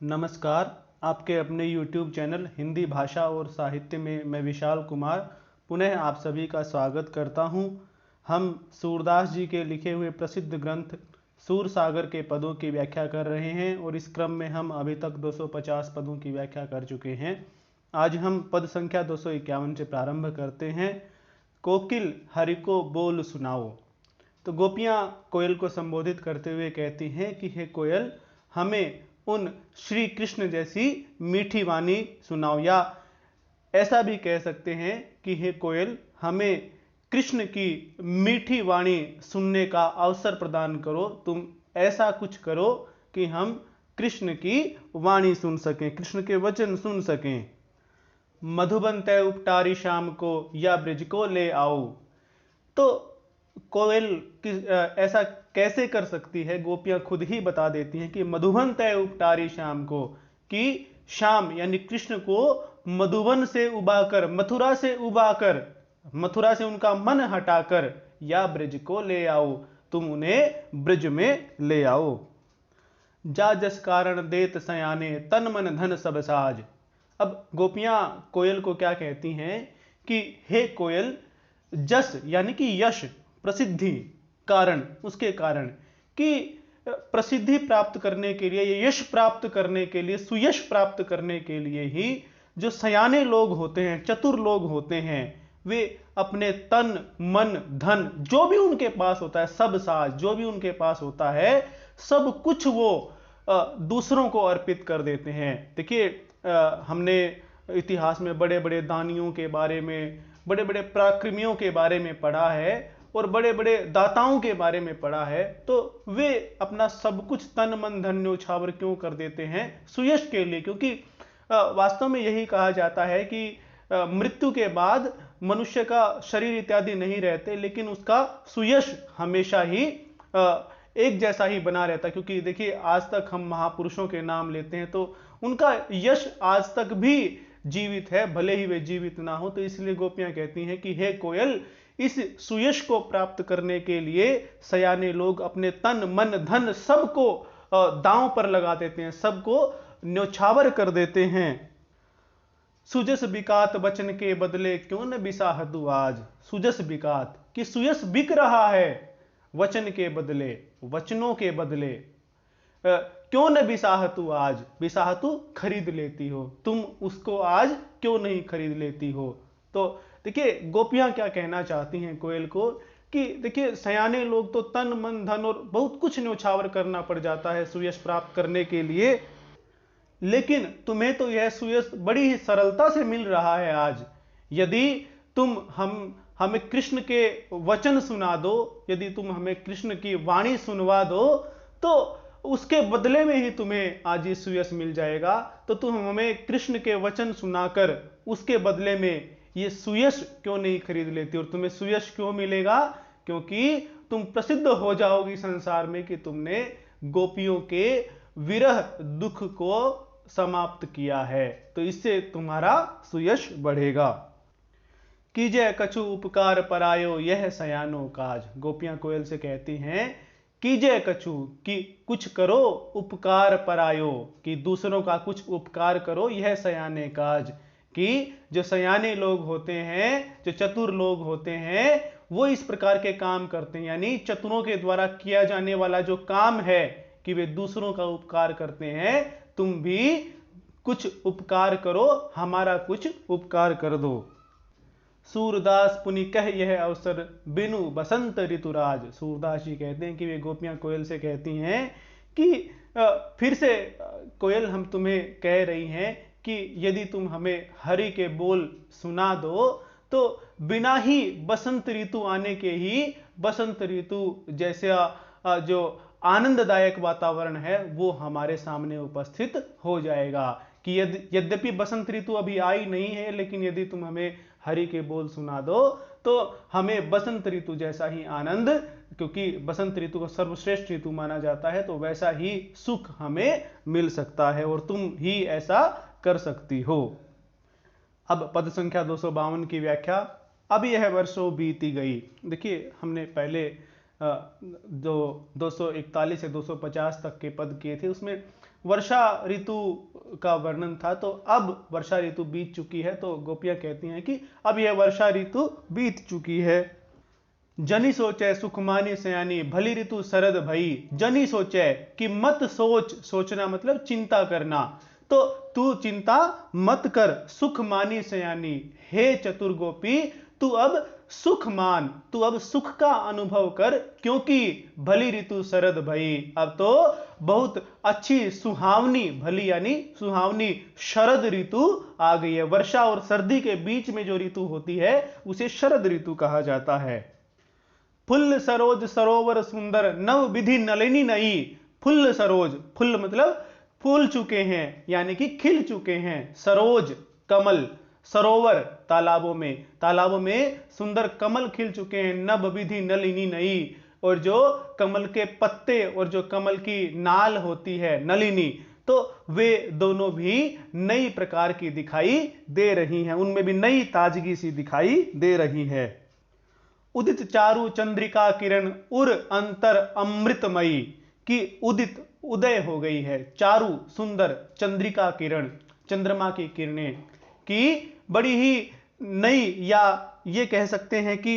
नमस्कार। आपके अपने YouTube चैनल हिंदी भाषा और साहित्य में मैं विशाल कुमार पुनः आप सभी का स्वागत करता हूं। हम सूरदास जी के लिखे हुए प्रसिद्ध ग्रंथ सूरसागर के पदों की व्याख्या कर रहे हैं और इस क्रम में हम अभी तक 250 पदों की व्याख्या कर चुके हैं। आज हम पद संख्या 251 से प्रारंभ करते हैं। कोकिल हरि को बोल सुनाओ। तो गोपियाँ कोयल को संबोधित करते हुए कहती हैं कि हे कोयल, हमें उन श्री कृष्ण जैसी मीठी वाणी सुनाओ, या ऐसा भी कह सकते हैं कि हे कोयल, हमें कृष्ण की मीठी वाणी सुनने का अवसर प्रदान करो। तुम ऐसा कुछ करो कि हम कृष्ण की वाणी सुन सकें, कृष्ण के वचन सुन सकें। मधुबन तय उपटारी शाम को, या ब्रज को ले आओ। तो कोयल ऐसा कैसे कर सकती है? गोपियां खुद ही बता देती हैं कि मधुबन तय उपटारी शाम को, कि शाम यानी कृष्ण को मधुबन से उबाकर, मथुरा से उबाकर, मथुरा से उनका मन हटाकर, या ब्रज को ले आओ, तुम उन्हें ब्रज में ले आओ। जा जस कारण देत सयाने, तन मन धन सब साज। अब गोपियां कोयल को क्या कहती हैं कि हे कोयल, जस यानी कि यश, प्रसिद्धि, कारण, उसके कारण, कि प्रसिद्धि प्राप्त करने के लिए, यश प्राप्त करने के लिए, सुयश प्राप्त करने के लिए ही जो सयाने लोग होते हैं, चतुर लोग होते हैं, वे अपने तन मन धन जो भी उनके पास होता है, सब साज जो भी उनके पास होता है, सब कुछ वो दूसरों को अर्पित कर देते हैं। देखिए, हमने इतिहास में बड़े बड़े दानियों के बारे में, बड़े बड़े पराक्रमियों के बारे में पढ़ा है और बड़े बड़े दाताओं के बारे में पढ़ा है। तो वे अपना सब कुछ तन मन धन न्योछावर क्यों कर देते हैं? सुयश के लिए। क्योंकि वास्तव में यही कहा जाता है कि मृत्यु के बाद मनुष्य का शरीर इत्यादि नहीं रहते, लेकिन उसका सुयश हमेशा ही एक जैसा ही बना रहता। क्योंकि देखिए, आज तक हम महापुरुषों के नाम लेते हैं तो उनका यश आज तक भी जीवित है, भले ही वे जीवित ना हो। तो इसलिए गोपियां कहती हैं कि हे कोयल, इस सुयश को प्राप्त करने के लिए सयाने लोग अपने तन मन धन सबको दांव पर लगा देते हैं, सबको न्योछावर कर देते हैं। सुजस बिकात वचन के बदले, क्यों न बिसाहतु आज। सुजस बिकात, कि सुयस बिक रहा है वचन के बदले, वचनों के बदले, क्यों न बिसाहतु आज, बिसाहतु खरीद लेती हो, तुम उसको आज क्यों नहीं खरीद लेती हो। तो देखिए, गोपियां क्या कहना चाहती हैं कोयल को कि देखिए, सयाने लोग तो तन मन धन और बहुत कुछ न्योछावर करना पड़ जाता है सुयश प्राप्त करने के लिए, लेकिन तुम्हें तो यह सुयश बड़ी ही सरलता से मिल रहा है आज। यदि तुम हमें कृष्ण के वचन सुना दो, यदि तुम हमें कृष्ण की वाणी सुनवा दो, तो उसके बदले में ही तुम्हें आज ये सुयश मिल जाएगा। तो तुम हमें कृष्ण के वचन सुनाकर उसके बदले में ये सुयश क्यों नहीं खरीद लेती? और तुम्हें सुयश क्यों मिलेगा? क्योंकि तुम प्रसिद्ध हो जाओगी संसार में कि तुमने गोपियों के विरह दुख को समाप्त किया है, तो इससे तुम्हारा सुयश बढ़ेगा। कीजय कछु उपकार परायो, यह सयानो काज। गोपियां कोयल से कहती हैं कीजय कछु, कि कुछ करो, उपकार परायो, कि दूसरों का कुछ उपकार करो, यह सयाने काज, कि जो सयाने लोग होते हैं, जो चतुर लोग होते हैं, वो इस प्रकार के काम करते हैं। यानी चतुरों के द्वारा किया जाने वाला जो काम है कि वे दूसरों का उपकार करते हैं, तुम भी कुछ उपकार करो, हमारा कुछ उपकार कर दो। सूरदास पुनि कह यह अवसर, बिनु बसंत ऋतुराज। सूरदास जी कहते हैं कि वे गोपियां कोयल से कहती हैं कि फिर से कोयल, हम तुम्हें कह रही हैं कि यदि तुम हमें हरि के बोल सुना दो, तो बिना ही बसंत ऋतु आने के ही, बसंत ऋतु जैसा जो आनंददायक वातावरण है वो हमारे सामने उपस्थित हो जाएगा। कि यद्यपि बसंत ऋतु अभी आई नहीं है, लेकिन यदि तुम हमें हरि के बोल सुना दो तो हमें बसंत ऋतु जैसा ही आनंद, क्योंकि बसंत ऋतु को सर्वश्रेष्ठ ऋतु माना जाता है, तो वैसा ही सुख हमें मिल सकता है और तुम ही ऐसा कर सकती हो। अब पद संख्या 252 की व्याख्या। अब यह वर्षों बीती गई। देखिए, हमने पहले जो 241 से 250 तक के पद किए थे, उसमें वर्षा ऋतु का वर्णन था, तो अब वर्षा ऋतु बीत चुकी है, तो गोपियां कहती हैं कि अब यह वर्षा ऋतु बीत चुकी है। जनी सोचे सुखमानी सयानी भली ऋतु शरद भई। जनी सोचे कि मत सोच, सोचना मतलब चिंता करना, तो तू चिंता मत कर। सुख मानी सयानी, हे चतुर गोपी तू अब सुख मान, तू अब सुख का अनुभव कर, क्योंकि भली ऋतु शरद भई, अब तो बहुत अच्छी सुहावनी, भली यानी सुहावनी शरद ऋतु आ गई है। वर्षा और सर्दी के बीच में जो ऋतु होती है उसे शरद ऋतु कहा जाता है। फुल्ल सरोज सरोवर सुंदर नव विधि नलिनी नई। फुल्ल सरोज, फुल्ल मतलब फूल चुके हैं यानी कि खिल चुके हैं। सरोज कमल, सरोवर तालाबों में सुंदर कमल खिल चुके हैं। नव विधि नलिनी नई, और जो कमल के पत्ते और जो कमल की नाल होती है नलिनी, तो वे दोनों भी नई प्रकार की दिखाई दे रही हैं, उनमें भी नई ताजगी सी दिखाई दे रही है। उदित चारु चंद्रिका किरण उर अंतर अमृतमयी, कि उदित उदय हो गई है, चारु सुंदर, चंद्रिका किरण चंद्रमा की किरणें, कि बड़ी ही नई या ये कह सकते हैं कि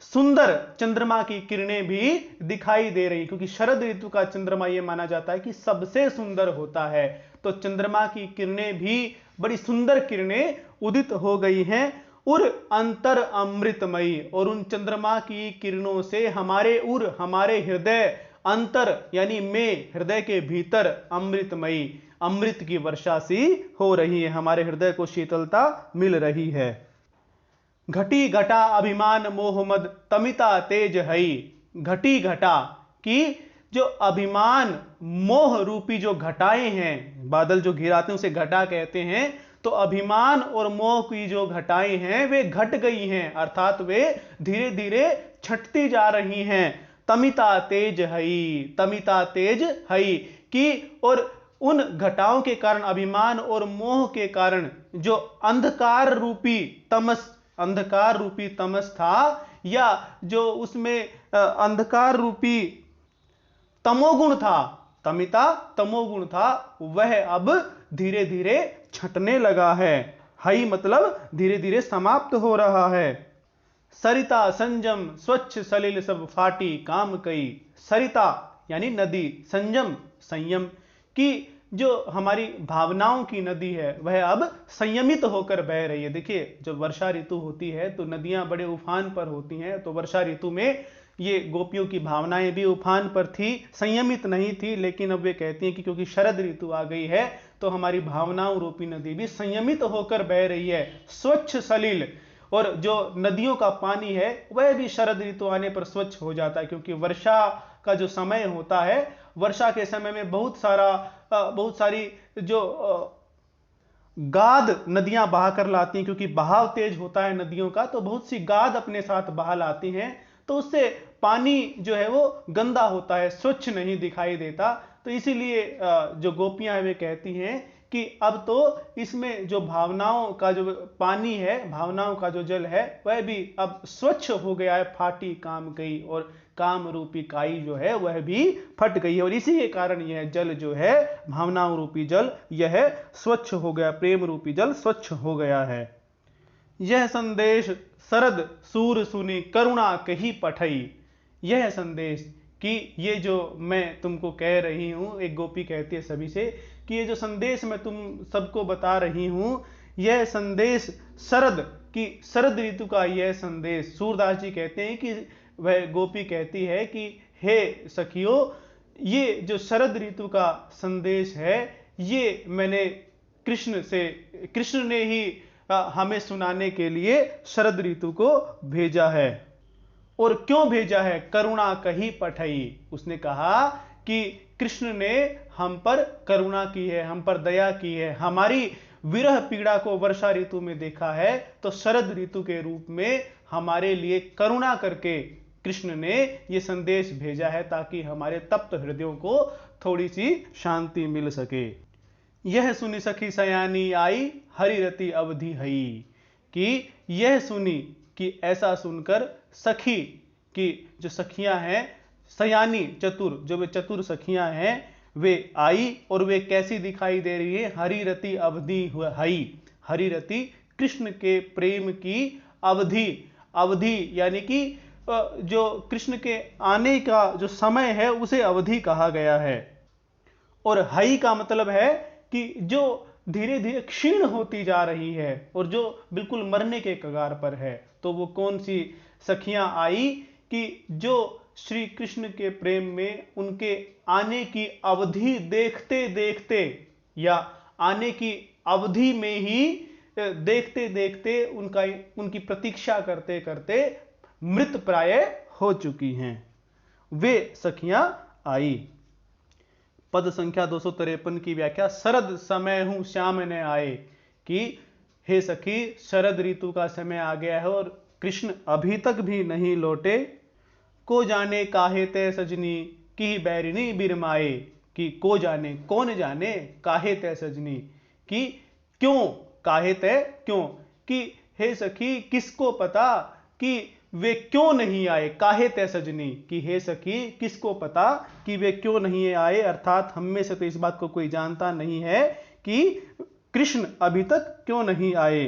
सुंदर चंद्रमा की किरणें भी दिखाई दे रही, क्योंकि शरद ऋतु का चंद्रमा यह माना जाता है कि सबसे सुंदर होता है। तो चंद्रमा की किरणें भी बड़ी सुंदर किरणें उदित हो गई हैं। उर अंतर अमृतमयी, और उन चंद्रमा की किरणों से हमारे हृदय अंतर यानी में, हृदय के भीतर अमृतमयी, अमृत की वर्षा सी हो रही है, हमारे हृदय को शीतलता मिल रही है। घटी घटा अभिमान मोहमद तमिता तेज हई। घटी घटा, की जो अभिमान मोह रूपी जो घटाएं हैं, बादल जो घिराते हैं उसे घटा कहते हैं, तो अभिमान और मोह की जो घटाएं हैं वे घट गई हैं, अर्थात वे धीरे धीरे छटती जा रही हैं। तमिता तेज हई, तमिता तेज हई, की और उन घटाओं के कारण, अभिमान और मोह के कारण जो अंधकार रूपी तमस था, या जो उसमें अंधकार रूपी तमोगुण था, तमिता तमोगुण था, वह अब धीरे धीरे छटने लगा है। हई मतलब धीरे धीरे समाप्त हो रहा है। सरिता संजम स्वच्छ सलिल सब फाटी काम कई। सरिता यानी नदी, संजम संयम, की जो हमारी भावनाओं की नदी है वह अब संयमित होकर बह रही है। देखिए जब वर्षा ऋतु होती है तो नदियां बड़े उफान पर होती हैं, तो वर्षा ऋतु में ये गोपियों की भावनाएं भी उफान पर थी, संयमित नहीं थी, लेकिन अब वे कहती हैं कि क्योंकि शरद ऋतु आ गई है तो हमारी भावनाओं रूपी नदी भी संयमित होकर बह रही है। स्वच्छ सलिल, और जो नदियों का पानी है वह भी शरद ऋतु आने पर स्वच्छ हो जाता है, क्योंकि वर्षा का जो समय होता है, वर्षा के समय में बहुत सारी जो गाद नदियां बहा कर लाती हैं, क्योंकि बहाव तेज होता है नदियों का, तो बहुत सी गाद अपने साथ बहा लाती हैं, तो उससे पानी जो है वो गंदा होता है, स्वच्छ नहीं दिखाई देता। तो इसीलिए जो गोपियां हैं वे कहती हैं कि अब तो इसमें जो भावनाओं का जो पानी है, भावनाओं का जो जल है वह भी अब स्वच्छ हो गया है, फाटी काम गई, और काम रूपी काई जो है वह भी फट गई है, और इसी के कारण यह जल जो है, भावनाओं रूपी जल, यह स्वच्छ हो गया, प्रेम रूपी जल स्वच्छ हो गया है। यह संदेश शरद सूर सुनी करुणा कही पठई। यह संदेश, कि ये जो मैं तुमको कह रही हूं, एक गोपी कहती है सभी से कि ये जो संदेश मैं तुम सबको बता रही हूं, यह संदेश शरद ऋतु का यह संदेश, सूरदास जी कहते हैं कि वह गोपी कहती है कि हे सखियों, ये जो शरद ऋतु का संदेश है, ये मैंने कृष्ण ने ही हमें सुनाने के लिए शरद ऋतु को भेजा है। और क्यों भेजा है? करुणा कही पठई, उसने कहा कि कृष्ण ने हम पर करुणा की है, हम पर दया की है, हमारी विरह पीड़ा को वर्षा ऋतु में देखा है, तो शरद ऋतु के रूप में हमारे लिए करुणा करके कृष्ण ने यह संदेश भेजा है, ताकि हमारे तप्त हृदयों को थोड़ी सी शांति मिल सके। यह सुनी सखी सयानी आई हरिरति अवधि हई, कि यह सुनी, कि ऐसा सुनकर सखी, की जो सखियां हैं, सयानी चतुर, जो वे चतुर सखियां हैं, वे आई और वे कैसी दिखाई दे रही है? हरि रति अवधि हई, हरि रति कृष्ण के प्रेम की अवधि, अवधि यानी कि जो कृष्ण के आने का जो समय है उसे अवधि कहा गया है। और हई का मतलब है कि जो धीरे धीरे क्षीण होती जा रही है और जो बिल्कुल मरने के कगार पर है। तो वो कौन सी सखियां आई कि जो श्री कृष्ण के प्रेम में उनके आने की अवधि देखते देखते या आने की अवधि में ही देखते देखते उनकी प्रतीक्षा करते करते मृत प्राय हो चुकी हैं, वे सखियां आई। पद संख्या 253 की व्याख्या, शरद समय हूं श्याम ने आए, कि हे सखी शरद ऋतु का समय आ गया है और कृष्ण अभी तक भी नहीं लौटे। को जाने काहे ते सजनी की बैरिनी बिरमाए, कि को जाने कौन जाने, काहे ते सजनी कि क्यों, काहे ते क्यों, कि हे सखी किसको पता कि वे क्यों नहीं आए। काहे ते सजनी कि हे सखी किसको पता कि वे क्यों नहीं आए, अर्थात हम में से तो इस बात को कोई जानता नहीं है कि कृष्ण अभी तक क्यों नहीं आए।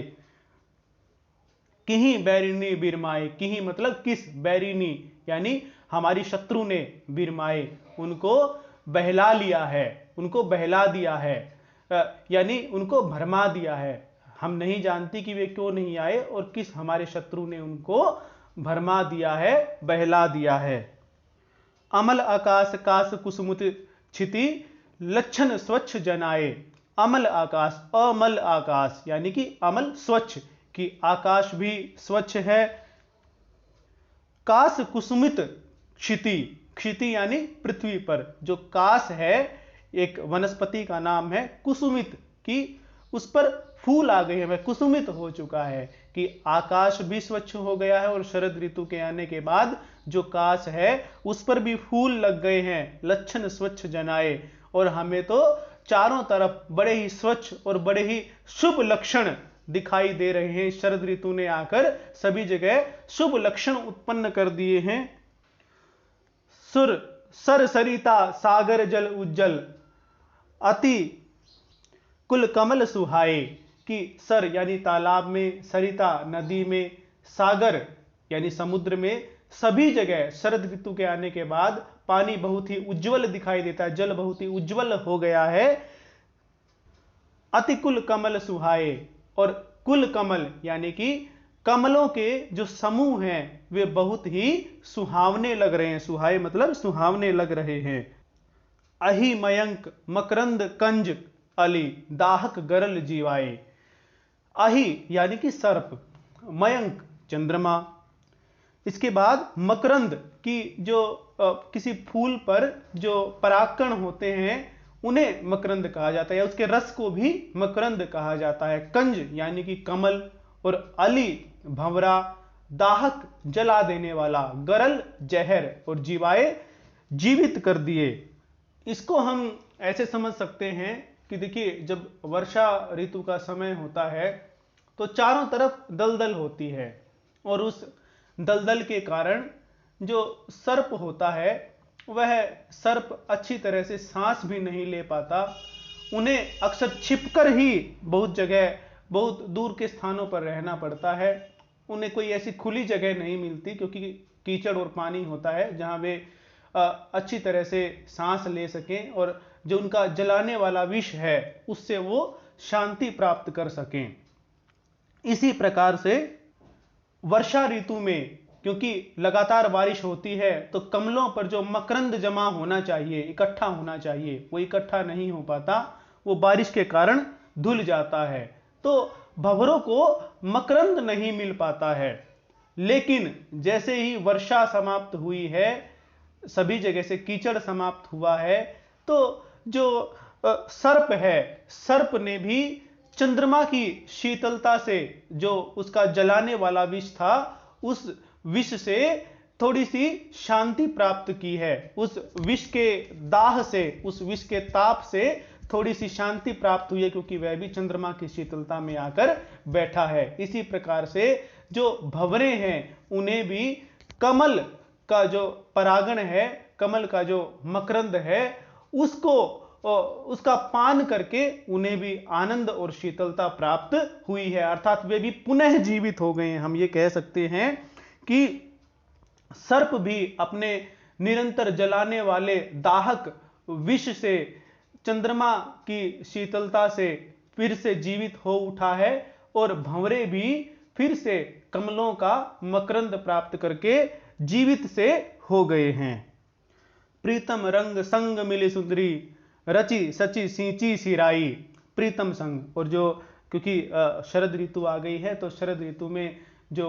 किही बैरिनी बिरमाए, किही मतलब किस, बैरिनी यानी हमारी शत्रु ने, बिरमाए उनको बहला लिया है, उनको बहला दिया है, यानी उनको भरमा दिया है। हम नहीं जानती कि वे क्यों नहीं आए और किस हमारे शत्रु ने उनको भरमा दिया है, बहला दिया है। अमल आकाश काश कुसुमुत छिति लक्षण स्वच्छ जनाए, अमल आकाश, अमल आकाश यानी कि अमल स्वच्छ, कि आकाश भी स्वच्छ है। काश कुसुमित क्षिति, क्षिति यानी पृथ्वी पर, जो काश है एक वनस्पति का नाम है, कुसुमित कि उस पर फूल आ गए हैं, वह कुसुमित हो चुका है, कि आकाश भी स्वच्छ हो गया है और शरद ऋतु के आने के बाद जो काश है उस पर भी फूल लग गए हैं, लक्षण स्वच्छ जनाए। और हमें तो चारों तरफ बड़े ही स्वच्छ और बड़े ही शुभ लक्षण दिखाई दे रहे हैं। शरद ऋतु ने आकर सभी जगह शुभ लक्षण उत्पन्न कर दिए हैं। सुर सर सरिता सागर जल उज्जल अति कुल कमल सुहाए, कि सर यानी तालाब में, सरिता नदी में, सागर यानी समुद्र में, सभी जगह शरद ऋतु के आने के बाद पानी बहुत ही उज्जवल दिखाई देता है, जल बहुत ही उज्जवल हो गया है। अति कुल कमल सुहाए, और कुल कमल यानी कि कमलों के जो समूह हैं वे बहुत ही सुहावने लग रहे हैं, सुहाए मतलब सुहावने लग रहे हैं। अहि मयंक मकरंद कंज अली दाहक गरल जीवाए, अहि यानी कि सर्प, मयंक चंद्रमा, इसके बाद मकरंद की जो किसी फूल पर जो परागकण होते हैं उन्हें मकरंद कहा जाता है, या उसके रस को भी मकरंद कहा जाता है। कंज यानी कि कमल, और अली भंवरा, दाहक जला देने वाला, गरल जहर, और जीवाए जीवित कर दिए। इसको हम ऐसे समझ सकते हैं कि देखिए जब वर्षा ऋतु का समय होता है तो चारों तरफ दलदल होती है, और उस दलदल के कारण जो सर्प होता है वह सर्प अच्छी तरह से सांस भी नहीं ले पाता, उन्हें अक्सर छिपकर ही बहुत जगह बहुत दूर के स्थानों पर रहना पड़ता है। उन्हें कोई ऐसी खुली जगह नहीं मिलती क्योंकि कीचड़ और पानी होता है जहां वे अच्छी तरह से सांस ले सकें और जो उनका जलाने वाला विष है उससे वो शांति प्राप्त कर सकें। इसी प्रकार से वर्षा ऋतु में क्योंकि लगातार बारिश होती है तो कमलों पर जो मकरंद जमा होना चाहिए, इकट्ठा होना चाहिए, वो इकट्ठा नहीं हो पाता, वो बारिश के कारण धुल जाता है, तो भंवरों को मकरंद नहीं मिल पाता है। लेकिन जैसे ही वर्षा समाप्त हुई है, सभी जगह से कीचड़ समाप्त हुआ है, तो जो सर्प है, सर्प ने भी चंद्रमा की शीतलता से जो उसका जलाने वाला विष था उस विष से थोड़ी सी शांति प्राप्त की है, उस विष के दाह से, उस विष के ताप से थोड़ी सी शांति प्राप्त हुई है, क्योंकि वह भी चंद्रमा की शीतलता में आकर बैठा है। इसी प्रकार से जो भंवरे हैं उन्हें भी कमल का जो परागण है, कमल का जो मकरंद है, उसका पान करके उन्हें भी आनंद और शीतलता प्राप्त हुई है, अर्थात वे भी पुनः जीवित हो गए हैं। हम ये कह सकते हैं कि सर्प भी अपने निरंतर जलाने वाले दाहक विष से, चंद्रमा की शीतलता से फिर से जीवित हो उठा है, और भंवरे भी फिर से कमलों का मकरंद प्राप्त करके जीवित से हो गए हैं। प्रीतम रंग संग मिली सुंदरी, रची सची सींची सिराई। प्रीतम संग, और जो क्योंकि शरद ऋतु आ गई है, तो शरद ऋतु में जो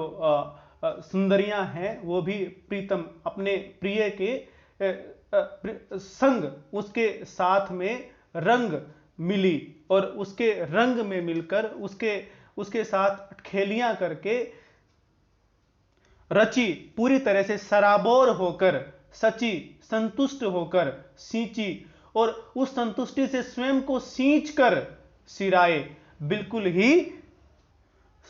सुंदरियां हैं वो भी प्रीतम, अपने प्रिय के संग, उसके साथ में रंग मिली, और उसके रंग में मिलकर उसके साथ खेलियां करके, रची पूरी तरह से सराबोर होकर, सची संतुष्ट होकर, सींची और उस संतुष्टि से स्वयं को सींच कर, सिराए बिल्कुल ही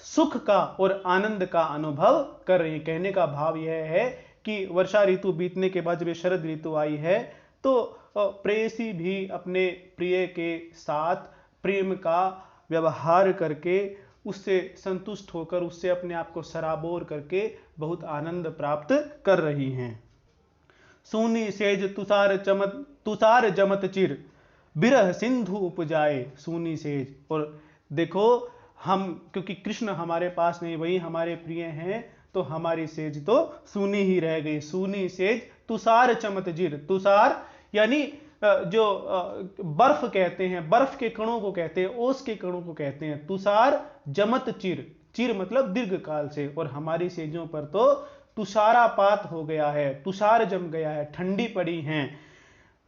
सुख का और आनंद का अनुभव कर रही है। कहने का भाव यह है कि वर्षा ऋतु बीतने के बाद जब शरद ऋतु आई है, तो प्रेयसी भी अपने प्रिय के साथ प्रेम का व्यवहार करके, उससे संतुष्ट होकर, उससे अपने आप को सराबोर करके बहुत आनंद प्राप्त कर रही हैं। सोनी सेज तुषार जमत चिर, बिरह सिंधु उपजाए। सोनी सेज, और देखो हम, क्योंकि कृष्ण हमारे पास नहीं, वही हमारे प्रिय हैं, तो हमारी सेज तो सूनी ही रह गई। सूनी सेज तुषार चमत चिर, तुषार यानी जो बर्फ कहते हैं, बर्फ के कणों को कहते हैं, ओस के कणों को कहते हैं। तुषार जमत चिर, चिर मतलब दीर्घ काल से, और हमारी सेजों पर तो तुषारापात हो गया है, तुषार जम गया है, ठंडी पड़ी हैं।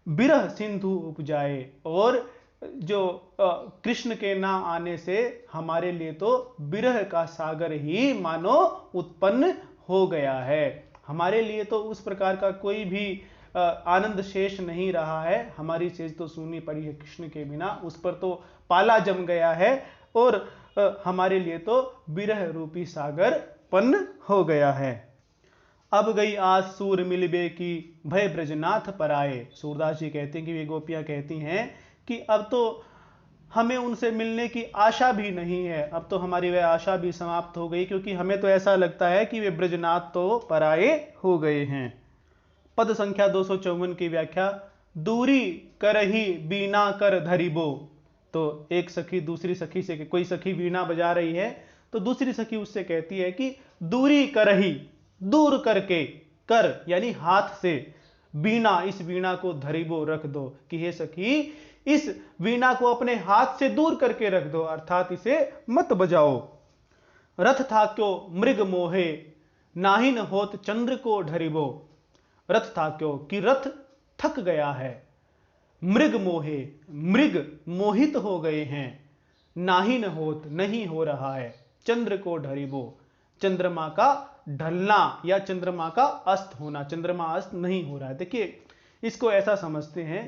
बिरह सिंधु उपजाए, और जो कृष्ण के ना आने से हमारे लिए तो बिरह का सागर ही मानो उत्पन्न हो गया है। हमारे लिए तो उस प्रकार का कोई भी आनंद शेष नहीं रहा है। हमारी सेज तो सूनी पड़ी है कृष्ण के बिना, उस पर तो पाला जम गया है, और हमारे लिए तो बिरह रूपी सागर पन्न हो गया है। अब गई आज सूर मिलबे की, भय ब्रजनाथ पराए। सूरदास जी कहते हैं कि वे गोपियां कहती हैं कि अब तो हमें उनसे मिलने की आशा भी नहीं है, अब तो हमारी वह आशा भी समाप्त हो गई, क्योंकि हमें तो ऐसा लगता है कि वे ब्रजनाथ तो पराए हो गए हैं। पद संख्या 254 की व्याख्या, दूरी करही बीना कर धरिबो। तो एक सखी दूसरी सखी से, कोई सखी वीणा बजा रही है, तो दूसरी सखी उससे कहती है कि दूरी करही, दूर करके, कर यानी हाथ से, बीना इस वीणा को धरिबो रख दो, कि हे सखी इस वीणा को अपने हाथ से दूर करके रख दो, अर्थात इसे मत बजाओ। रथ था क्यों मृग मोहे, नाहिन होत चंद्र को ढरिबो। रथ था क्यों, कि रथ थक गया है, मृग मोहे, मृग मोहित हो गए हैं, नाहिन होत नहीं हो रहा है, चंद्र को ढरिबो, चंद्रमा का ढलना या चंद्रमा का अस्त होना, चंद्रमा अस्त नहीं हो रहा है। देखिए इसको ऐसा समझते हैं,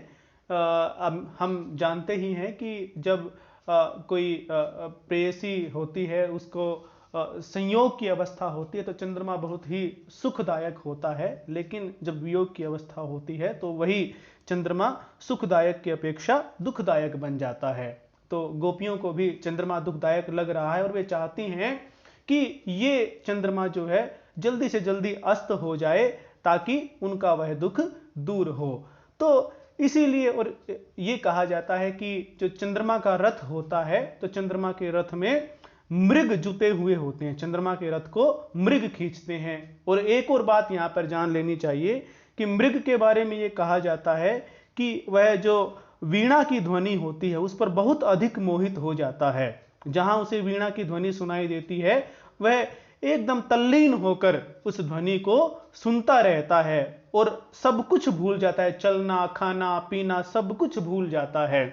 हम जानते ही हैं कि जब कोई प्रेयसी होती है, उसको संयोग की अवस्था होती है, तो चंद्रमा बहुत ही सुखदायक होता है, लेकिन जब वियोग की अवस्था होती है तो वही चंद्रमा सुखदायक की अपेक्षा दुखदायक बन जाता है। तो गोपियों को भी चंद्रमा दुखदायक लग रहा है, और वे चाहती हैं कि ये चंद्रमा जो है जल्दी से जल्दी अस्त हो जाए, ताकि उनका वह दुख दूर हो। तो इसीलिए, और ये कहा जाता है कि जो चंद्रमा का रथ होता है, तो चंद्रमा के रथ में मृग जुते हुए होते हैं, चंद्रमा के रथ को मृग खींचते हैं। और एक और बात यहां पर जान लेनी चाहिए कि मृग के बारे में ये कहा जाता है कि वह जो वीणा की ध्वनि होती है उस पर बहुत अधिक मोहित हो जाता है। जहां उसे वीणा की ध्वनि सुनाई देती है, वह एकदम तल्लीन होकर उस ध्वनि को सुनता रहता है और सब कुछ भूल जाता है, चलना खाना पीना सब कुछ भूल जाता है।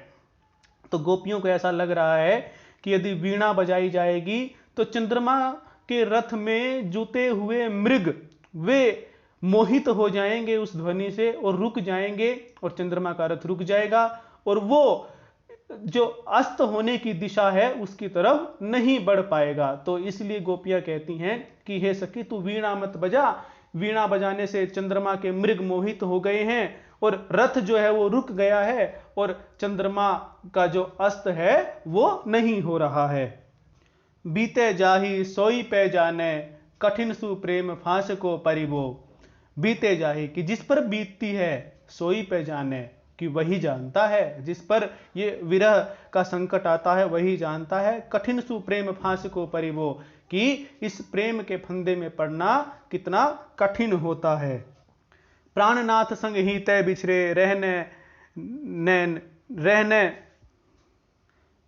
तो गोपियों को ऐसा लग रहा है कि यदि वीणा बजाई जाएगी तो चंद्रमा के रथ में जुते हुए मृग वे मोहित हो जाएंगे उस ध्वनि से और रुक जाएंगे, और चंद्रमा का रथ रुक जाएगा, और वो जो अस्त होने की दिशा है उसकी तरफ नहीं बढ़ पाएगा। तो इसलिए गोपियां कहती हैं कि हे सखी तू वीणा मत बजा, वीणा बजाने से चंद्रमा के मृग मोहित हो गए हैं और रथ जो है वो रुक गया है और चंद्रमा का जो अस्त है वो नहीं हो रहा है। बीते जाही सोई पे जाने, कठिन सु प्रेम फांस को परिबो। बीते जाही कि जिस पर बीतती है, सोई पे जाने कि वही जानता है, जिस पर ये विरह का संकट आता है वही जानता है। कठिन सु प्रेम फांस को परिबो कि इस प्रेम के फंदे में पड़ना कितना कठिन होता है। प्राणनाथ संग ही तय बिछरे, रहने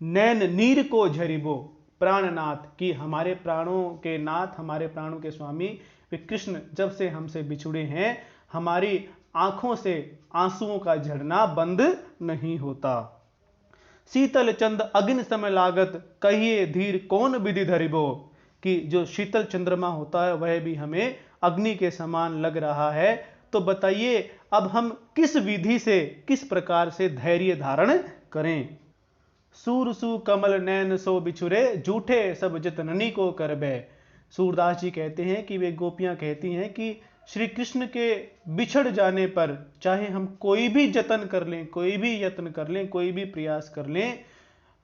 नैन नीर को झरिबो। प्राणनाथ कि हमारे प्राणों के नाथ, हमारे प्राणों के स्वामी वे कृष्ण जब से हमसे बिछुड़े हैं, हमारी आंखों से आंसुओं का झरना बंद नहीं होता। शीतल चंद अग्नि सम लागत, कहिए धीर कौन विधि धरिबो। कि जो शीतल चंद्रमा होता है वह भी हमें अग्नि के समान लग रहा है, तो बताइए अब हम किस विधि से, किस प्रकार से धैर्य धारण करें। सूर सु कमल नैन सो बिछुरे, झूठे सब जतननी को करबे। सूरदास जी कहते हैं कि वे गोपियां कहती हैं कि श्री कृष्ण के बिछड़ जाने पर चाहे हम कोई भी जतन कर लें, कोई भी यत्न कर लें, कोई भी प्रयास कर लें,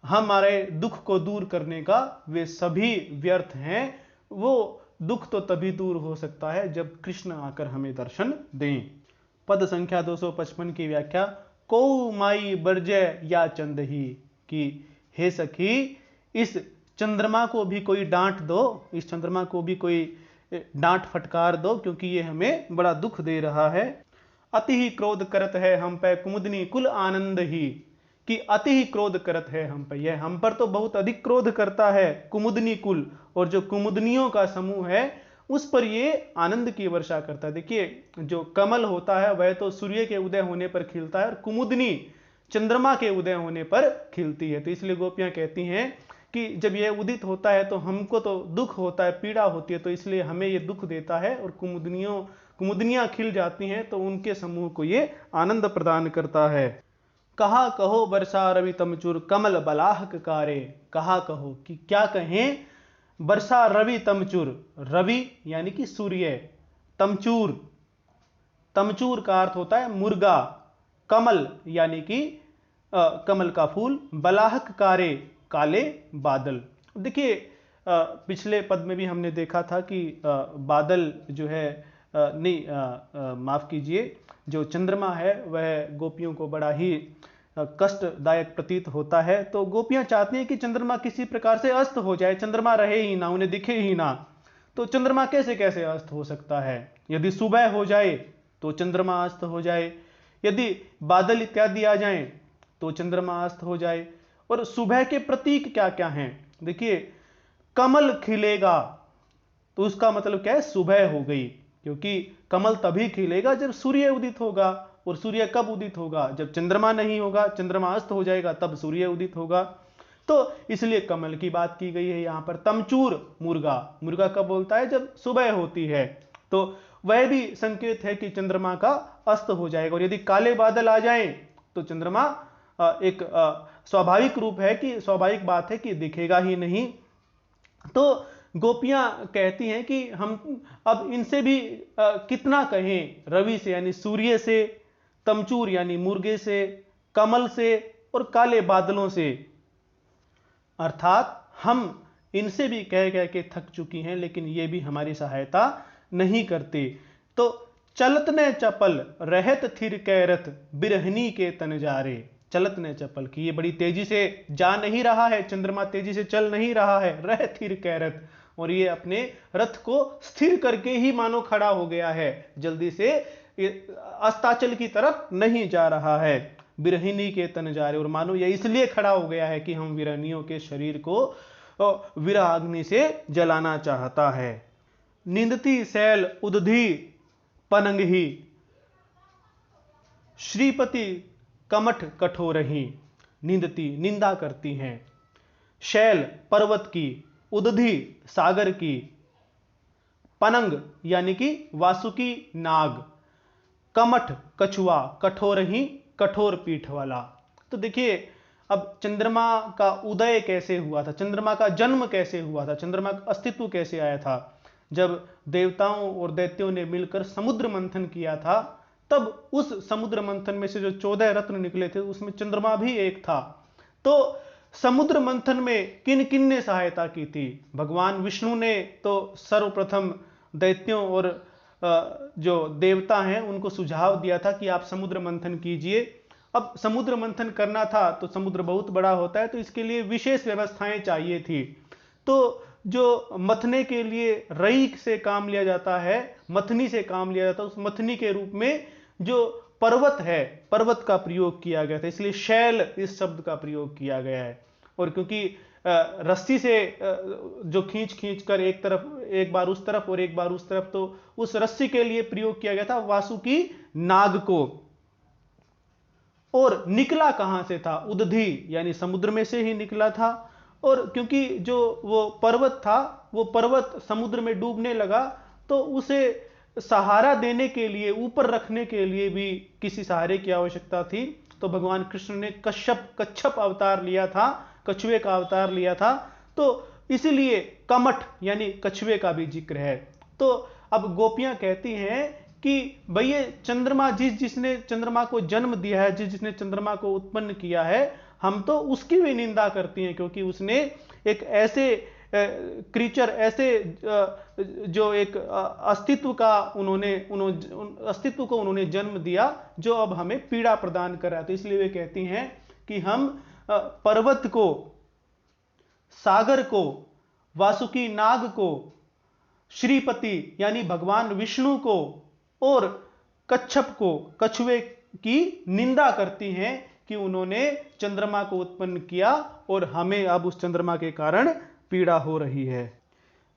हमारे दुख को दूर करने का वे सभी व्यर्थ हैं। वो दुख तो तभी दूर हो सकता है जब कृष्ण आकर हमें दर्शन दें। पद संख्या 255 की व्याख्या। को माई बरजय या चंद ही कि हे सखी इस चंद्रमा को भी कोई डांट दो, इस चंद्रमा को भी कोई डांट फटकार दो, क्योंकि ये हमें बड़ा दुख दे रहा है। अति ही क्रोध करत है हम पे कुमुदनी कुल आनंद ही कि अति ही क्रोध करत है हम पे, यह हम पर तो बहुत अधिक क्रोध करता है कुमुदनी कुल, और जो कुमुदनियों का समूह है उस पर ये आनंद की वर्षा करता है। देखिए जो कमल होता है वह तो सूर्य के उदय होने पर खिलता है और कुमुदनी चंद्रमा के उदय होने पर खिलती है। तो इसलिए गोपियां कहती हैं कि जब यह उदित होता है तो हमको तो दुख होता है, पीड़ा होती है, तो इसलिए हमें ये दुख देता है, और कुमुदनियां खिल जाती हैं तो उनके समूह को ये आनंद प्रदान करता है। कहा कहो वर्षा रवि तमचुर, कमल बलाहक कारे। कहा कहो कि क्या कहें, वर्षा रवि तमचुर, रवि यानी कि सूर्य, तमचूर, तमचूर का अर्थ होता है मुर्गा, कमल यानी कि कमल का फूल, बलाहक कारे काले बादल। देखिए पिछले पद में भी हमने देखा था कि बादल जो है नहीं माफ कीजिए, जो चंद्रमा है वह गोपियों को बड़ा ही कष्टदायक प्रतीत होता है। तो गोपियां चाहती हैं कि चंद्रमा किसी प्रकार से अस्त हो जाए, चंद्रमा रहे ही ना, उन्हें दिखे ही ना। तो चंद्रमा कैसे कैसे अस्त हो सकता है? यदि सुबह हो जाए तो चंद्रमा अस्त हो जाए, यदि बादल इत्यादि आ जाएं तो चंद्रमा अस्त हो जाए। और सुबह के प्रतीक क्या क्या हैं? देखिए कमल खिलेगा तो उसका मतलब क्या है, सुबह हो गई, क्योंकि कमल तभी खिलेगा जब सूर्य उदित होगा, और सूर्य कब उदित होगा? जब चंद्रमा नहीं होगा, चंद्रमा अस्त हो जाएगा तब सूर्य उदित होगा। तो इसलिए कमल की बात की गई है यहां पर। तमचूर मुर्गा, मुर्गा कब बोलता है? जब सुबह होती है, तो वह भी संकेत है कि चंद्रमा का अस्त हो जाएगा। और यदि काले बादल आ जाएं तो चंद्रमा एक स्वाभाविक रूप है कि स्वाभाविक बात है कि दिखेगा ही नहीं। तो गोपियां कहती हैं कि हम अब इनसे भी कितना कहें, रवि से यानी सूर्य से, तमचूर यानी मुर्गे से, कमल से और काले बादलों से, अर्थात हम इनसे भी कह कह के थक चुकी हैं, लेकिन ये भी हमारी सहायता नहीं करते। तो चलत ने चपल रहत थिर कैरत, बिरहनी के तन जारे। चलत ने चपल की ये बड़ी तेजी से जा नहीं रहा है, चंद्रमा तेजी से चल नहीं रहा है, रह थिर कैरत, और ये अपने रथ को स्थिर करके ही मानो खड़ा हो गया है, जल्दी से अस्ताचल की तरफ नहीं जा रहा है। बिरहिनी के तन जा रहे, और मानो ये इसलिए खड़ा हो गया है कि हम विरहनियों के शरीर को विरह अग्नि से जलाना चाहता है। निंदती शैल उदधि पनंग ही, श्रीपति कमठ कठोरही। निंदती निंदा करती हैं, शैल पर्वत की, उदधि सागर की, पनंग यानी कि वासुकी नाग, कमठ कछुआ, कठोरही कठोर पीठ वाला। तो देखिए अब चंद्रमा का उदय कैसे हुआ था, चंद्रमा का जन्म कैसे हुआ था, चंद्रमा का अस्तित्व कैसे आया था? जब देवताओं और दैत्यों ने मिलकर समुद्र मंथन किया था, तब उस समुद्र मंथन में से जो 14 रत्न निकले थे उसमें चंद्रमा भी एक था। तो समुद्र मंथन में किन किन ने सहायता की थी? भगवान विष्णु ने तो सर्वप्रथम दैत्यों और जो देवता हैं उनको सुझाव दिया था कि आप समुद्र मंथन कीजिए। अब समुद्र मंथन करना था तो समुद्र बहुत बड़ा होता है, तो इसके लिए विशेष व्यवस्थाएं चाहिए थी। तो जो मथने के लिए रई से काम लिया जाता है, मथनी से काम लिया जाता है, उस मथनी के रूप में जो पर्वत है, पर्वत का प्रयोग किया गया था, इसलिए शैल इस शब्द का प्रयोग किया गया है। और क्योंकि रस्सी से जो खींच खींच कर एक तरफ, एक बार उस तरफ और एक बार उस तरफ, तो उस रस्सी के लिए प्रयोग किया गया था वासुकी नाग को। और निकला कहां से था? उदधि यानी समुद्र में से ही निकला था। और क्योंकि जो वो पर्वत था, वो पर्वत समुद्र में डूबने लगा, तो उसे सहारा देने के लिए, ऊपर रखने के लिए भी किसी सहारे की आवश्यकता थी। तो भगवान कृष्ण ने कच्छप अवतार लिया था, कछुए का अवतार लिया था। तो इसीलिए कमठ यानी कछुए का भी जिक्र है। तो अब गोपियां कहती हैं कि भैया चंद्रमा, जिसने चंद्रमा को जन्म दिया है, जिसने चंद्रमा को उत्पन्न किया है, हम तो उसकी भी निंदा करती हैं, क्योंकि उसने एक ऐसे क्रीचर, ऐसे जो एक अस्तित्व का अस्तित्व को उन्होंने जन्म दिया जो अब हमें पीड़ा प्रदान कर रहा है। तो इसलिए वे कहती हैं कि हम पर्वत को, सागर को, वासुकी नाग को, श्रीपति यानी भगवान विष्णु को और कच्छप को, कछुए की निंदा करती हैं कि उन्होंने चंद्रमा को उत्पन्न किया और हमें अब उस चंद्रमा के कारण पीड़ा हो रही है।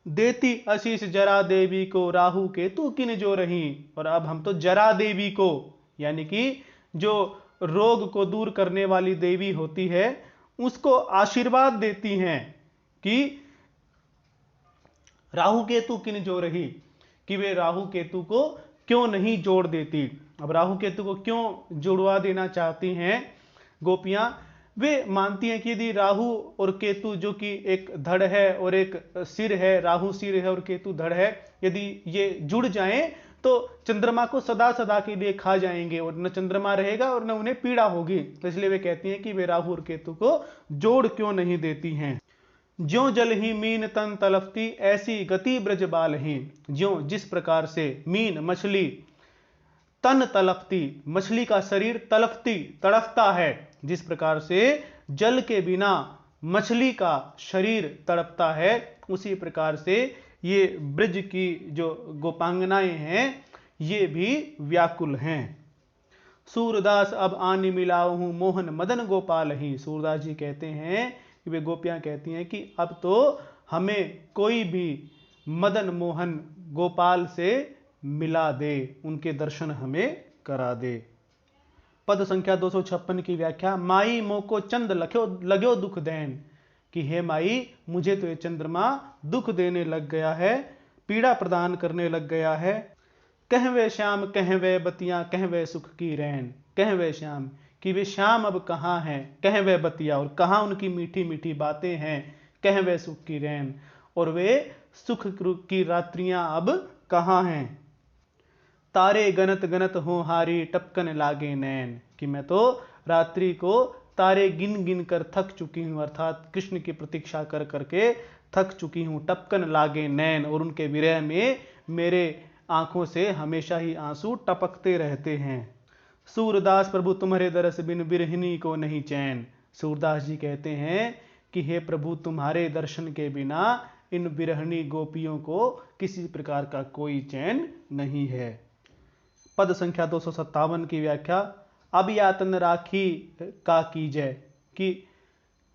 देती आशीष जरा देवी को, राहु केतु किन जो रही। और अब हम तो जरा देवी को, यानी कि जो रोग को दूर करने वाली देवी होती है, उसको आशीर्वाद देती हैं कि राहु केतु किन जो रही, कि वे राहु केतु को क्यों नहीं जोड़ देती। अब राहु केतु को क्यों जुड़वा देना चाहती हैं गोपियां? वे मानती हैं कि यदि राहु और केतु, जो कि एक धड़ है और एक सिर है, राहु सिर है और केतु धड़ है, यदि ये जुड़ जाएं तो चंद्रमा को सदा सदा के लिए खा जाएंगे और न चंद्रमा रहेगा और न उन्हें पीड़ा होगी। तो इसलिए वे कहती हैं कि वे राहु और केतु को जोड़ क्यों नहीं देती हैं। ज्यों जल ही मीन तन तलफती, ऐसी गति ब्रज बाल ही। ज्यों जिस प्रकार से मीन मछली तन तलफती, मछली का शरीर तलफती तड़फता है, जिस प्रकार से जल के बिना मछली का शरीर तड़पता है, उसी प्रकार से ये ब्रज की जो गोपांगनाएं हैं ये भी व्याकुल हैं। सूरदास अब आनी मिलाओ हूं, मोहन मदन गोपाल ही। सूरदास जी कहते हैं कि वे गोपियां कहती हैं कि अब तो हमें कोई भी मदन मोहन गोपाल से मिला दे, उनके दर्शन हमें करा दे। पद संख्या 256 की व्याख्या। माई मोको चंद लग्यो दुख देन, कि हे माई मुझे तो ये चंद्रमा दुख देने लग गया है, पीड़ा प्रदान करने लग गया है। कहवे श्याम कहवे बतियां, कहवे सुख की रैन। कहवे श्याम, कि वे श्याम अब कहाँ हैं, कहवे बतिया, और कहाँ उनकी मीठी मीठी बातें हैं, कहवे सुख की रैन, और वे सुख की रात्रियां अब कहाँ हैं। तारे गनत गनत हो हारी, टपकन लागे नैन, कि मैं तो रात्रि को तारे गिन गिन कर थक चुकी हूं, अर्थात कृष्ण की प्रतीक्षा कर करके थक चुकी हूं। टपकन लागे नैन, और उनके विरह में मेरे आंखों से हमेशा ही आंसू टपकते रहते हैं। सूरदास प्रभु तुम्हारे दरस बिन बिरहिनी को नहीं चैन। सूरदास जी कहते हैं कि हे प्रभु तुम्हारे दर्शन के बिना इन बिरहनी गोपियों को किसी प्रकार का कोई चैन नहीं है। पद संख्या 257 की व्याख्या। अब यातन राखी का कीजय, कि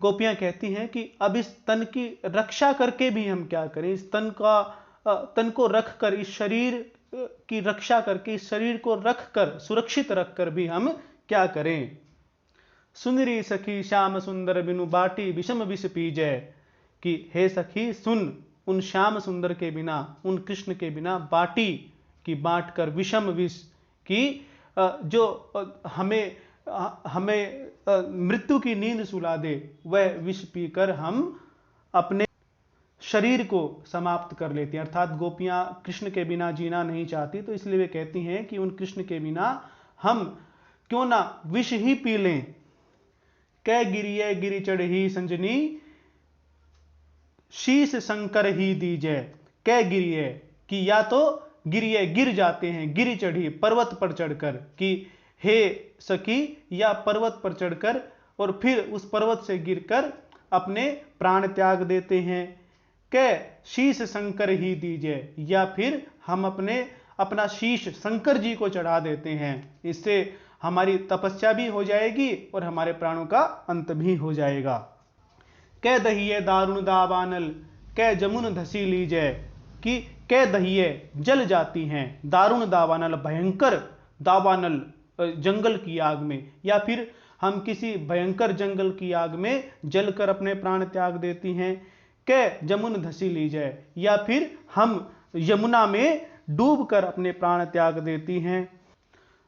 गोपियां कहती हैं कि अब इस तन की रक्षा करके भी हम क्या करें, इस तन को रखकर, इस शरीर की रक्षा करके, इस शरीर को रखकर, सुरक्षित रखकर भी हम क्या करें। सुनरी सखी श्याम सुंदर बिनु बाटी, विषम विष पीजय, कि हे सखी सुन, उन श्याम सुंदर के बिना, उन कृष्ण के बिना बाटी की बांट कर विषम विष की, जो हमें मृत्यु की नींद सुला दे, वह विष पीकर हम अपने शरीर को समाप्त कर लेती हैं। अर्थात गोपियां कृष्ण के बिना जीना नहीं चाहती, तो इसलिए वे कहती हैं कि उन कृष्ण के बिना हम क्यों ना विष ही पी लें। कै गिरिय गिरि चढ़ी संजनी, शीश शंकर ही दीजय। कै गिरिय कि या तो गिरिय गिर जाते हैं, गिरि चढ़ी पर्वत पर चढ़कर, कि हे सखी या पर्वत पर चढ़कर और फिर उस पर्वत से गिरकर अपने प्राण त्याग देते हैं। कै शीश शंकर ही दीजिए, या फिर हम अपना शीश शंकर जी को चढ़ा देते हैं। इससे हमारी तपस्या भी हो जाएगी और हमारे प्राणों का अंत भी हो जाएगा। कै दहिए दारुण दावानल, कै जमुन धसी लीजय। कि कै दहिए जल जाती हैं, दारुण दावानल भयंकर दावानल जंगल की आग में, या फिर हम किसी भयंकर जंगल की आग में जलकर अपने प्राण त्याग देती हैं। कै जमुन धसी लीजय, या फिर हम यमुना में डूबकर अपने प्राण त्याग देती हैं।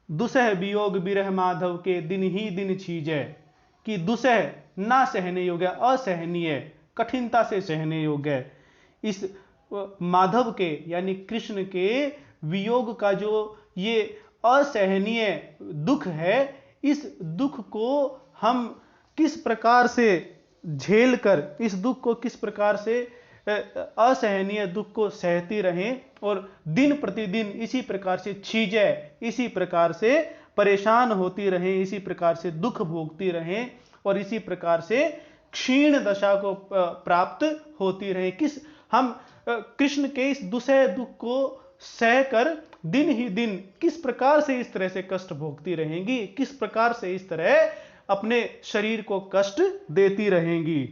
दुसह वियोग बिरह माधव के दिन ही दिन छीजय। कि दुसह ना सहने योग्य, असहनीय, कठिनता से सहने योग्य इस माधव के यानी कृष्ण के वियोग का जो ये असहनीय दुख है, इस दुख को हम किस प्रकार से झेल कर, इस दुख को किस प्रकार से असहनीय दुख को सहती रहें और दिन प्रतिदिन इसी प्रकार से छीजे, इसी प्रकार से परेशान होती रहें, इसी प्रकार से दुख भोगती रहें और इसी प्रकार से क्षीण दशा को प्राप्त होती रहे। किस हम कृष्ण के इस दुसह दुख को सहकर दिन ही दिन किस प्रकार से इस तरह से कष्ट भोगती रहेंगी, किस प्रकार से इस तरह अपने शरीर को कष्ट देती रहेंगी।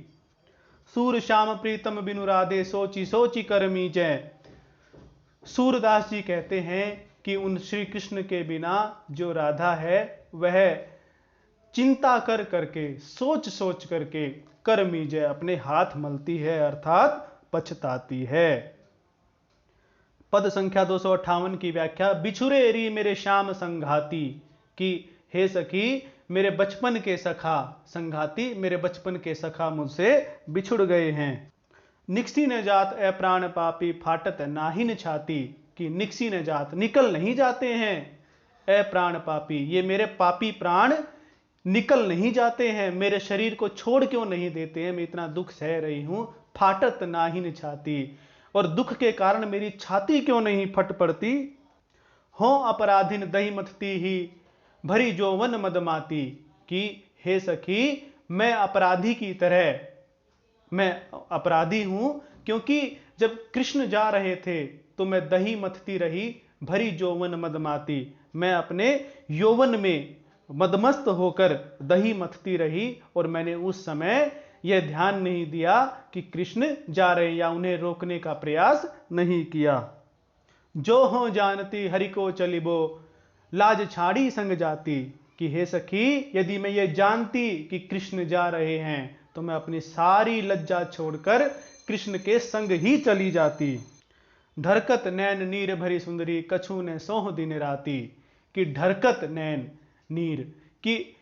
सूर श्याम प्रीतम बिनु राधे, सोची सोची करमी जय। सूरदास जी कहते हैं कि उन श्री कृष्ण के बिना जो राधा है वह चिंता कर करके, सोच सोच करके करमी जय अपने हाथ मलती है, अर्थात पछताती है। पद संख्या 258 की व्याख्या। बिछुरे री मेरे श्याम संघाती। कि हे सखी मेरे बचपन के सखा, संघाती मेरे बचपन के सखा मुझसे बिछुड़ गए हैं। निकसी न जात ए प्राण पापी, फाटत नाहिन छाती। कि निकसी न जात निकल नहीं जाते हैं, ए प्राण पापी ये मेरे पापी प्राण निकल नहीं जाते हैं, मेरे शरीर को छोड़ क्यों नहीं देते हैं, मैं इतना दुख सह रही हूं। फाटत नाहिन छाती, और दुख के कारण मेरी छाती क्यों नहीं फट पड़ती। हो अपराधिन दही मथती ही, भरी जोवन मदमाती। कि हे सखी मैं अपराधी की तरह, मैं अपराधी हूं क्योंकि जब कृष्ण जा रहे थे तो मैं दही मथती रही, भरी जोवन मदमाती, मैं अपने यौवन में मदमस्त होकर दही मथती रही और मैंने उस समय यह ध्यान नहीं दिया कि कृष्ण जा रहे या उन्हें रोकने का प्रयास नहीं किया। जो हो जानती हरि को चलिबो, लाज छाड़ी संग जाती। कि हे सखी यदि मैं ये जानती कि कृष्ण जा रहे हैं तो मैं अपनी सारी लज्जा छोड़कर कृष्ण के संग ही चली जाती। ढरकत नैन नीर भरी सुंदरी, कछु ने सोह दिन राती। कि ढरकत नैन नीर, कि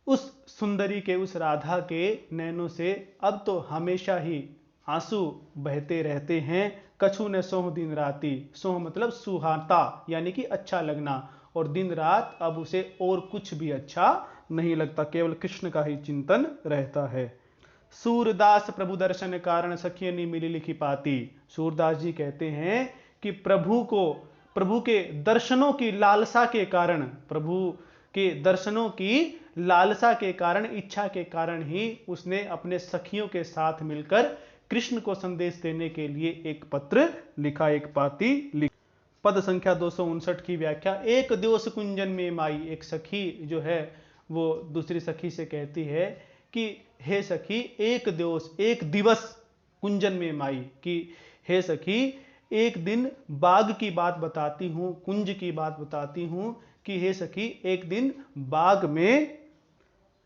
उस सुंदरी के, उस राधा के नैनों से अब तो हमेशा ही आंसू बहते रहते हैं। कछु ने सोह दिन राती, सोह मतलब सुहाता यानी कि अच्छा लगना, और दिन रात अब उसे और कुछ भी अच्छा नहीं लगता, केवल कृष्ण का ही चिंतन रहता है। सूरदास प्रभु दर्शन कारण सखियनी मिली लिखी पाती। सूरदास जी कहते हैं कि प्रभु के दर्शनों की लालसा के कारण, प्रभु के दर्शनों की लालसा के कारण, इच्छा के कारण ही उसने अपने सखियों के साथ मिलकर कृष्ण को संदेश देने के लिए एक पत्र लिखा, एक पाती लिखी। पद संख्या 259 की व्याख्या। एक दिवस कुंजन में माई, एक सखी जो है वो दूसरी सखी से कहती है कि हे सखी एक दिवस कुंजन में माई। कि हे सखी एक दिन बाग की बात बताती हूं, कुंज की बात बताती हूं। कि हे सखी एक दिन बाग में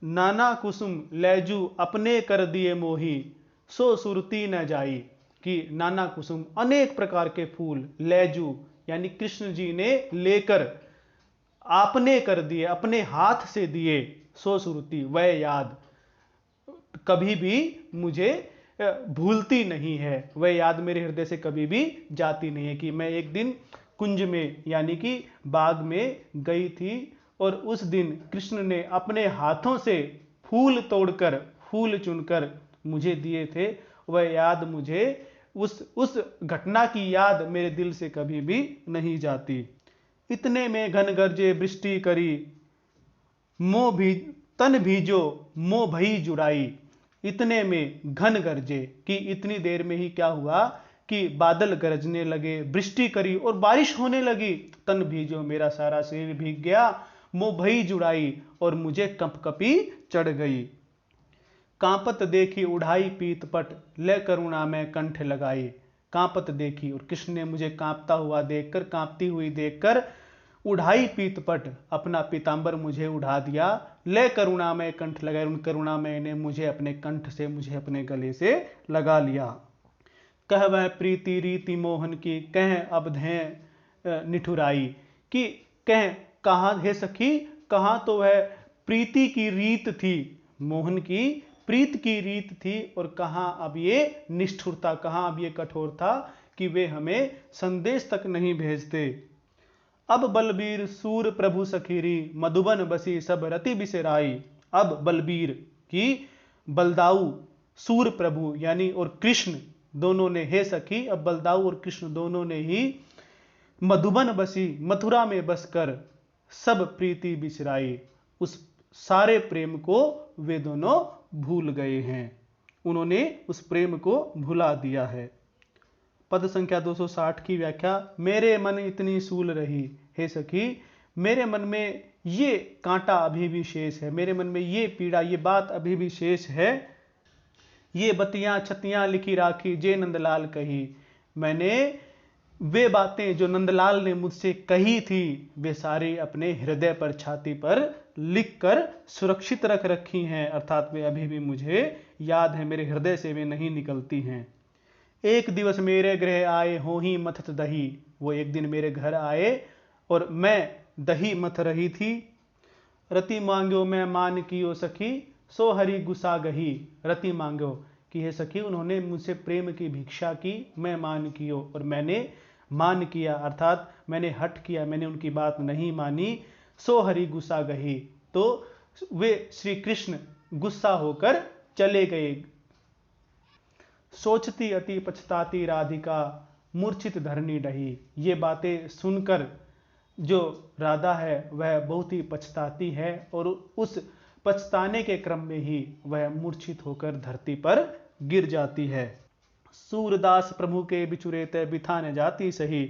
नाना कुसुम लैजू अपने कर दिए मोही, सो सुरती न जाई। कि नाना कुसुम अनेक प्रकार के फूल, लैजू यानी कृष्ण जी ने लेकर आपने कर दिए, अपने हाथ से दिए, सो सुरती वह याद, कभी भी मुझे भूलती नहीं है, वह याद मेरे हृदय से कभी भी जाती नहीं है। कि मैं एक दिन कुंज में यानी कि बाग में गई थी और उस दिन कृष्ण ने अपने हाथों से फूल तोड़कर, फूल चुनकर मुझे दिए थे। वह याद मुझे, उस घटना की याद मेरे दिल से कभी भी नहीं जाती। इतने में घन गरजे वृष्टि करी, मोह भी तन भीजो, मोह भई जुड़ाई। इतने में घन गरजे, कि इतनी देर में ही क्या हुआ कि बादल गरजने लगे, वृष्टि करी और बारिश होने लगी। तन भीजो, मेरा सारा शरीर भीग गया। मोह भई जुड़ाई, और मुझे कंपकपी चढ़ गई। कांपत देखी उड़ाई पीतपट, ले करुणा में कंठ लगाई। कांपत देखी, और कृष्ण ने मुझे कांपता हुआ देखकर, कांपती हुई देखकर उड़ाई पीतपट, अपना पीतांबर मुझे उड़ा दिया। ले करुणा में कंठ लगाए, उन करुणामय ने मुझे अपने कंठ से, मुझे अपने गले से लगा लिया। कह वह प्रीति रीति मोहन की, कह अब धैं निठुराई। कि कह, कहाँ हे सखी, कहाँ तो वह प्रीति की रीत थी, मोहन की प्रीत की रीत थी, और कहाँ अब ये निष्ठुरता, कहाँ अब ये कठोरता कि वे हमें संदेश तक नहीं भेजते। अब बलबीर सूर प्रभु सखीरी, मधुबन बसी सब रति बिसराई। अब बलबीर की बलदाऊ सूर प्रभु यानी और कृष्ण दोनों ने, हे सखी, अब बलदाऊ और कृष्ण दोनों ने ही मधुबन बसी, मथुरा में बसकर सब प्रीति बिसराई। उस सारे प्रेम को वे दोनों भूल गए हैं, उन्होंने उस प्रेम को भुला दिया है। पद संख्या 260 की व्याख्या। मेरे मन इतनी सूल रही, हे सखी, मेरे मन में ये कांटा अभी भी शेष है, मेरे मन में ये पीड़ा, ये बात अभी भी शेष है। ये बतियां छतियां लिखी राखी, जे नंदलाल कही। मैंने वे बातें जो नंदलाल ने मुझसे कही थी, वे सारी अपने हृदय पर, छाती पर लिखकर सुरक्षित रख रखी हैं, अर्थात वे अभी भी मुझे याद है, मेरे हृदय से वे नहीं निकलती हैं। एक दिवस मेरे गृह आए हो ही मथत दही। वो एक दिन मेरे घर आए और मैं दही मथ रही थी। रति मांग्यो मैं मान कियो सखी, सो हरि गुस्सा गही। रति मांग्यो, कि हे सखी, उन्होंने मुझसे प्रेम की भिक्षा की, मैं मान कियो, और मैंने मान किया, अर्थात मैंने हट किया, मैंने उनकी बात नहीं मानी। सो हरि गुस्सा गही, तो वे श्री कृष्ण गुस्सा होकर चले गए। सोचती अति पछताती राधिका, मूर्छित धरनी डही। ये बातें सुनकर जो राधा है वह बहुत ही पछताती है, और उस पछताने के क्रम में ही वह मूर्छित होकर धरती पर गिर जाती है। सूरदास प्रभु के बिछुरे ते बिथा न जाती सही।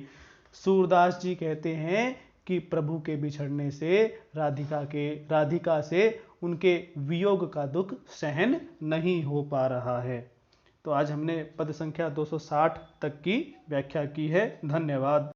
सूरदास जी कहते हैं कि प्रभु के बिछड़ने से, राधिका से उनके वियोग का दुख सहन नहीं हो पा रहा है। तो आज हमने पद संख्या 260 तक की व्याख्या की है। धन्यवाद।